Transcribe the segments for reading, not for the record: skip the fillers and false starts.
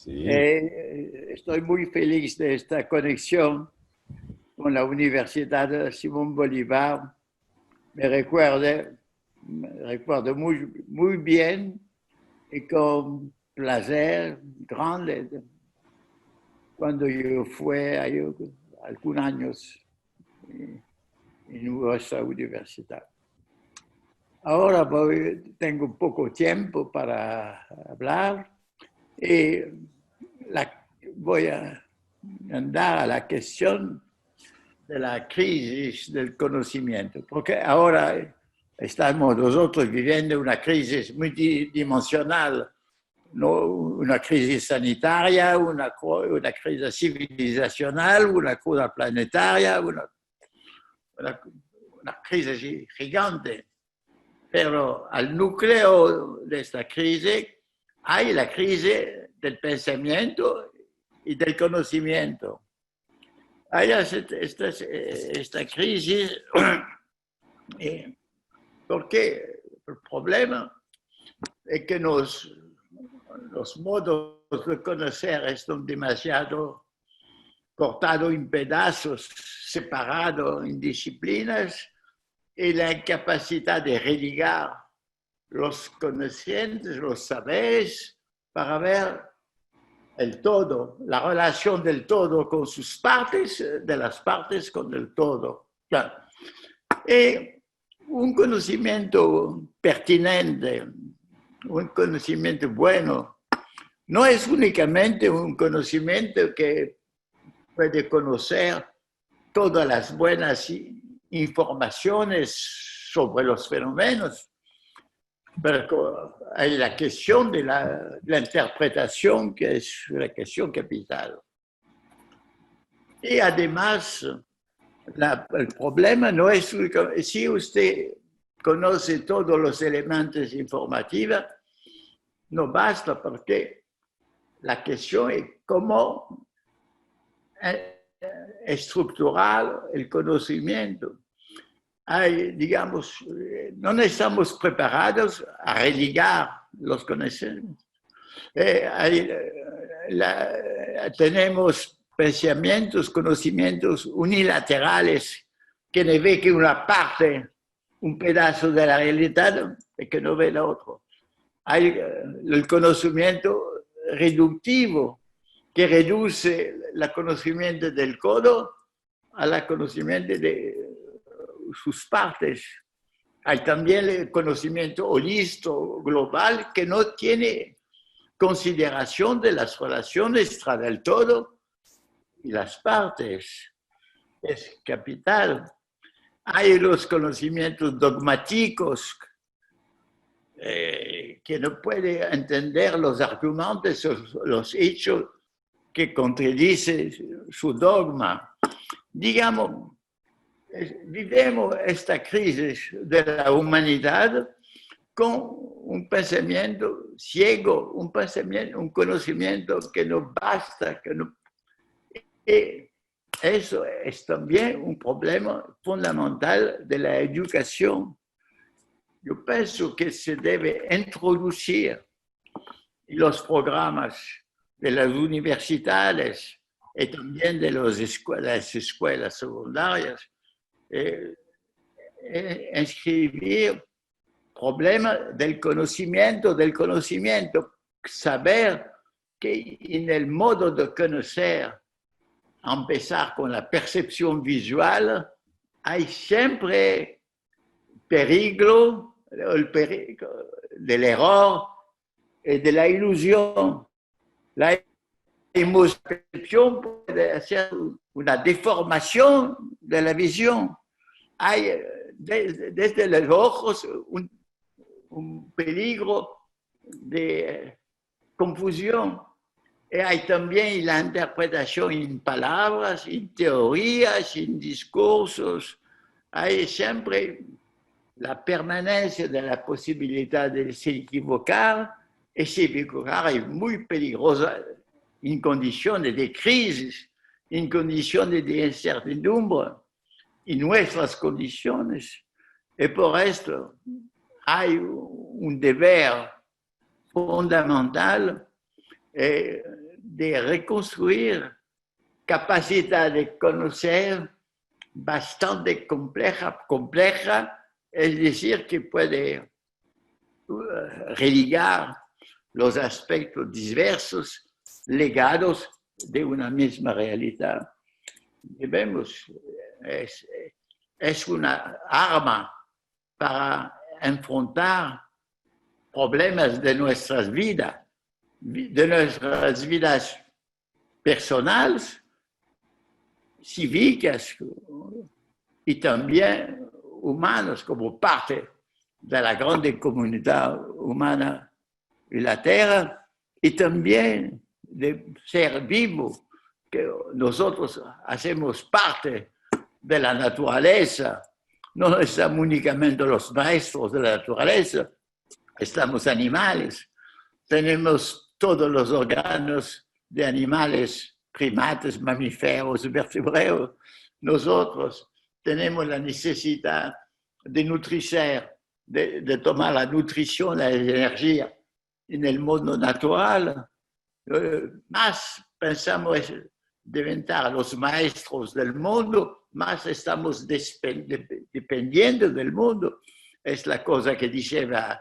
Sí. Estoy muy feliz de esta conexión con la Universidad Simón Bolívar. Me recuerdo muy bien y con placer grande cuando yo fui hay algunos años en nuestra universidad. Ahora tengo poco tiempo para hablar y voy a andar a la cuestión de la crisis del conocimiento, porque ahora estamos nosotros viviendo una crisis multidimensional, ¿no? Una crisis sanitaria, una crisis civilizacional, una crisis planetaria, una crisis gigante. Pero al núcleo de esta crisis hay la crisis del pensamiento y del conocimiento. Hay esta crisis porque el problema es que los modos de conocer están demasiado cortados en pedazos, separados en disciplinas, y la incapacidad de religar los conocimientos, los saberes, para ver el todo, la relación del todo con sus partes, de las partes con el todo. Y un conocimiento pertinente, un conocimiento bueno, no es únicamente un conocimiento que puede conocer todas las buenas informaciones sobre los fenómenos, pero hay la cuestión de la interpretación, que es la cuestión capital. Y además, el problema no es si usted conoce todos los elementos informativos, no basta, porque la cuestión es cómo estructurar el conocimiento. Digamos, no estamos preparados a religar los conocimientos. Tenemos pensamientos, conocimientos unilaterales que no ve que una parte, un pedazo de la realidad y que no ve la otra. Hay el conocimiento reductivo, que reduce el conocimiento del todo al conocimiento de sus partes. Hay también el conocimiento holístico, global, que no tiene consideración de las relaciones entre el todo y las partes. Es capital. Hay los conocimientos dogmáticos, que no puede entender los argumentos, los hechos que contradicen su dogma. Digamos, vivimos esta crisis de la humanidad con un pensamiento ciego, un conocimiento que no basta, y eso es también un problema fundamental de la educación. Yo pienso que se debe introducir en los programas de las universidades y también de las escuelas secundarias, inscribir problema del conocimiento, saber que en el modo de conocer, empezar con la percepción visual, hay siempre el peligro del error y de la ilusión. La emoción puede hacer una deformación de la visión. Hay desde los ojos un peligro de confusión. Y hay también la interpretación en palabras, en teorías, en discursos. Hay siempre la permanencia de la posibilidad de se equivocar, y se equivocar es muy peligrosa en condiciones de crisis, en condiciones de incertidumbre, en nuestras condiciones. Y por esto hay un deber fundamental. de reconstruir capacidad de conocer bastante compleja, es decir, que puede religar los aspectos diversos legados de una misma realidad. Debemos, es una arma para enfrentar problemas de nuestras vidas personales, cívicas y también humanas como parte de la grande comunidad humana en la Tierra, y también de ser vivo, que nosotros hacemos parte de la naturaleza. No estamos únicamente los maestros de la naturaleza, estamos animales, tenemos todos los órganos de animales, primates, mamíferos, vertebrados. Nosotros tenemos la necesidad de nutrir, de tomar la nutrición, la energía en el mundo natural. Más pensamos deventar los maestros del mundo, más estamos dependiendo del mundo. Es la cosa que decía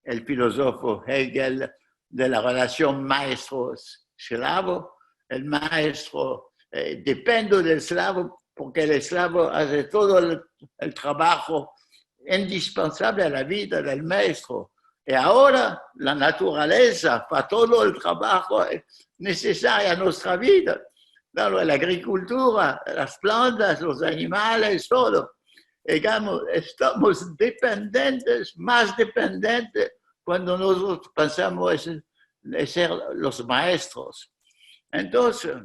el filósofo Hegel de la relación maestro-esclavo. El maestro depende del esclavo porque el esclavo hace todo el trabajo indispensable a la vida del maestro. Y ahora la naturaleza hace todo el trabajo necesario a nuestra vida. La agricultura, las plantas, los animales, todo. Digamos, estamos dependientes, más dependientes cuando nosotros pensamos en ser los maestros. Entonces,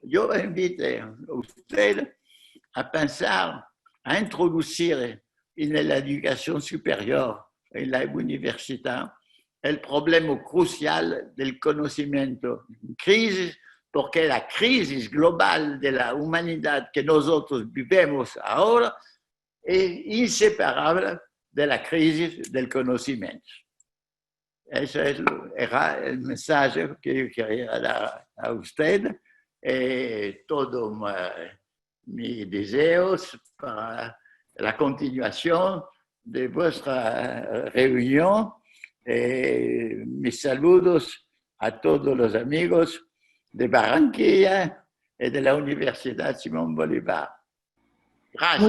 yo invito a usted a pensar, a introducir en la educación superior, en la universidad, el problema crucial del conocimiento. Crisis, porque la crisis global de la humanidad que nosotros vivimos ahora es inseparable de la crisis del conocimiento. Ese era el mensaje que yo quería dar a usted. Todos mis deseos para la continuación de vuestra reunión. Mis saludos a todos los amigos de Barranquilla y de la Universidad Simón Bolívar. Gracias.